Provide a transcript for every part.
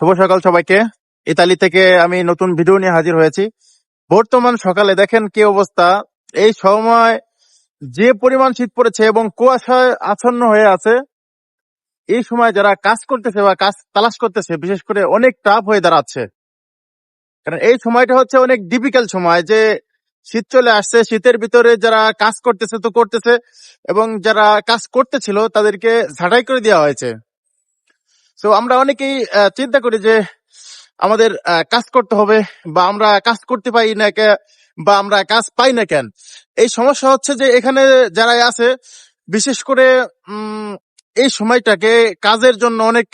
শুভ সকাল সবাইকে। ইতালি থেকে আমি নতুন ভিডিও নিয়ে হাজির হয়েছি। বর্তমান সকালে দেখেন কি অবস্থা। এই সময় যে পরিমাণ শীত পড়েছে এবং কুয়াশায় আচ্ছন্ন হয়ে আছে, এই সময় যারা কাজ করতেছে বা কাজ তালাশ করতেছে বিশেষ করে অনেক টাফ হয়ে দাঁড়াচ্ছে। কারণ এই সময়টা হচ্ছে অনেক ডিফিকাল্ট সময়, যে শীত চলে আসছে, শীতের ভিতরে যারা কাজ করতেছে তো করতেছে, এবং যারা কাজ করতেছিল তাদেরকে ঝাঁটাই করে দেওয়া হয়েছে। তো আমরা অনেকেই চিন্তা করি যে আমাদের কাজ করতে হবে, বা আমরা কাজ করতে পারি না বা আমরা কাজ পাই না কেন। এই সমস্যা হচ্ছে যে এখানে যারা আছে বিশেষ করে এই সময়টাকে কাজের জন্য অনেক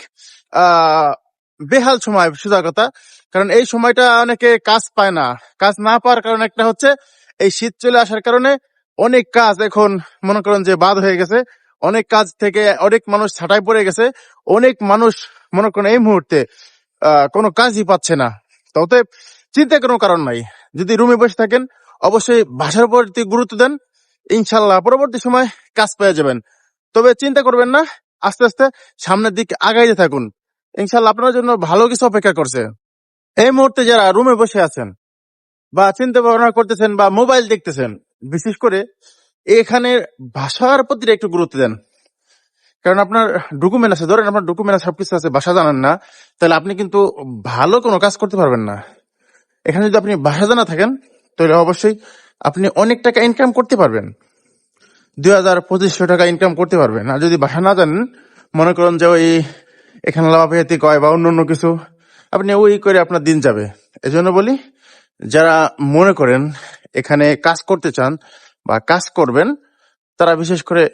বেহাল সময়, সোজা কথা। কারণ এই সময়টা অনেকে কাজ পায় না। কাজ না পাওয়ার কারণ একটা হচ্ছে এই শীত চলে আসার কারণে অনেক কাজ এখন মনে করেন যে বাদ হয়ে গেছে। অনেক কাজ থেকে অনেক মানুষ ছাঁটাই পড়ে গেছে। অনেক মানুষ মনে করেন এই মুহূর্তে কোনো কাজই পাচ্ছে না। তবে চিন্তার কোনো কারণ নাই। যদি রুমে বসে থাকেন অবশ্যই ভাষার প্রতি গুরুত্ব দেন, ইনশাল্লাহ পরবর্তী সময় কাজ পেয়ে যাবেন। তবে চিন্তা করবেন না, আস্তে আস্তে সামনের দিকে আগাইতে থাকুন, ইনশাল্লাহ আপনার জন্য ভালো কিছু অপেক্ষা করছে। এই মুহূর্তে যারা রুমে বসে আছেন বা চিন্তা ভাবনা করতেছেন বা মোবাইল দেখতেছেন, বিশেষ করে এখানে ভাষার প্রতি একটু গুরুত্ব দেন। কারণ আপনার ডকুমেন্ট আছে, ধরেন আপনার ডকুমেন্ট সবকিছু আছে, ভাষা জানেন না, তাহলে আপনি কিন্তু ভালো কোনো কাজ করতে পারবেন না। এখানে যদি আপনি ভাষা জানা থাকেন তাহলে অবশ্যই আপনি অনেক টাকা ইনকাম করতে পারবেন, 2000-2500 টাকা ইনকাম করতে পারবেন। আর যদি ভাষা না জানেন, মনে করেন যে ওই এখানে লাভাফেতি কয় বা অন্য কিছু, আপনি ওই করে আপনার দিন যাবে। এজন্য বলি, যারা মনে করেন এখানে কাজ করতে চান বা কাজ করবেন, তারা বিশেষ করে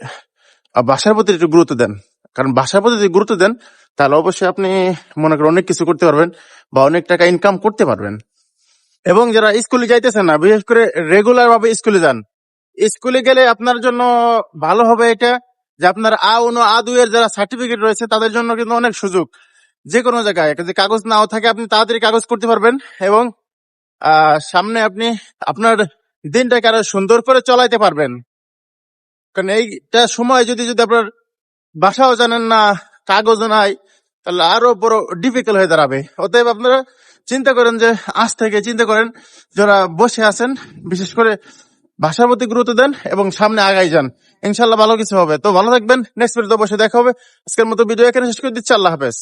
ভাষার প্রতি একটু গুরুত্ব দেন। কারণ ভাষার প্রতি যদি গুরুত্ব দেন তাহলে অবশ্যই আপনি মনে করেন অনেক কিছু করতে পারবেন বা অনেক টাকা ইনকাম করতে পারবেন। এবং যারা স্কুলে যাইতেছেন না, বিশেষ করে রেগুলার ভাবে স্কুলে যান, স্কুলে গেলে আপনার জন্য ভালো হবে এটা যে আপনার আ1 আ2 এর যারা সার্টিফিকেট রয়েছে তাদের জন্য কিন্তু অনেক সুযোগ। যে কোনো জায়গায় যদি কাগজ নাও থাকে আপনি তাড়াতাড়ি কাগজ করতে পারবেন, এবং সামনে আপনি আপনার দিনটাকে আরো সুন্দর করে চলাইতে পারবেন। কারণ এইটা সময় যদি যদি আপনার ভাষাও জানেন না, কাগজও নাই, তাহলে আরো বড় ডিফিকাল্ট হয়ে দাঁড়াবে। অতএব আপনারা চিন্তা করেন যে আজ থেকে চিন্তা করেন, যারা বসে আছেন বিশেষ করে ভাষার প্রতি গুরুত্ব দেন এবং সামনে আগাই যান, ইনশাল্লাহ ভালো কিছু হবে। তো ভালো থাকবেন, নেক্সট ভিডিওতে বসে দেখা হবে। আজকের মতো ভিডিও এখানে শেষ করে দিচ্ছি। আল্লাহ হাফেজ।